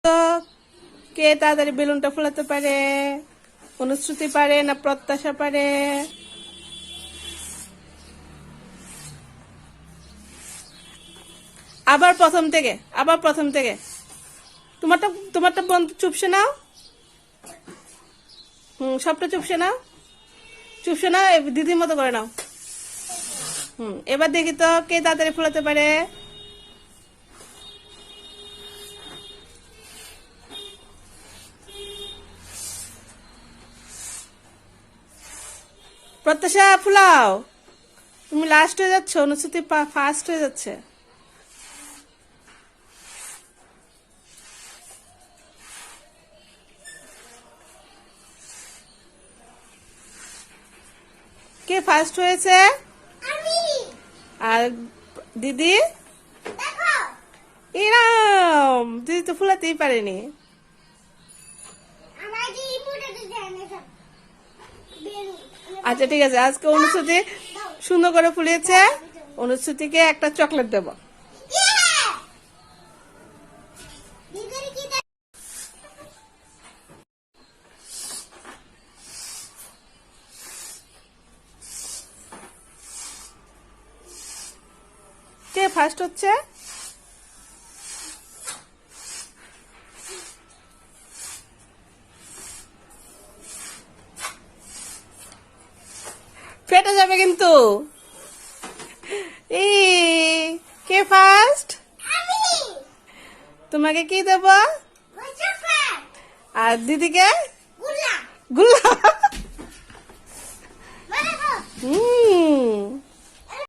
তো কে তাড়াতাড়ি বেলুনটা ফোলাতে পারে? অনুশ্রুতি পারে না প্রত্যাশা পারে? আবার প্রথম থেকে তোমারটা তোমারটা বন্ধ, চুপসে নাও। সবটা চুপসে নাও, চুপসে নাও, দিদির মতো করে নাও। এবার দেখি তো কে তাড়াতাড়ি ফোলাতে পারে। প্রত্যাশা ফুলাও, তুমি লাস্ট হয়ে যাচ্ছ, অনুশ্রুতি ফার্স্ট হয়ে যাচ্ছে। কে ফার্স্ট হয়েছে? আর দিদি? এরাম দিদি তো ফুলাতেই পারেনি। আচ্ছা ঠিক আছে, আজকে অনুশ্রুতি সুন্দর করে ফুলিয়েছে। অনুশ্রুতিকে একটা চকলেট দেব। কে ফার্স্ট হচ্ছে? ফেটে যাবে কিন্তু। এই কে ফার্স্ট? তোমাকে কি দেব? আর দিদিকে গুল্লা।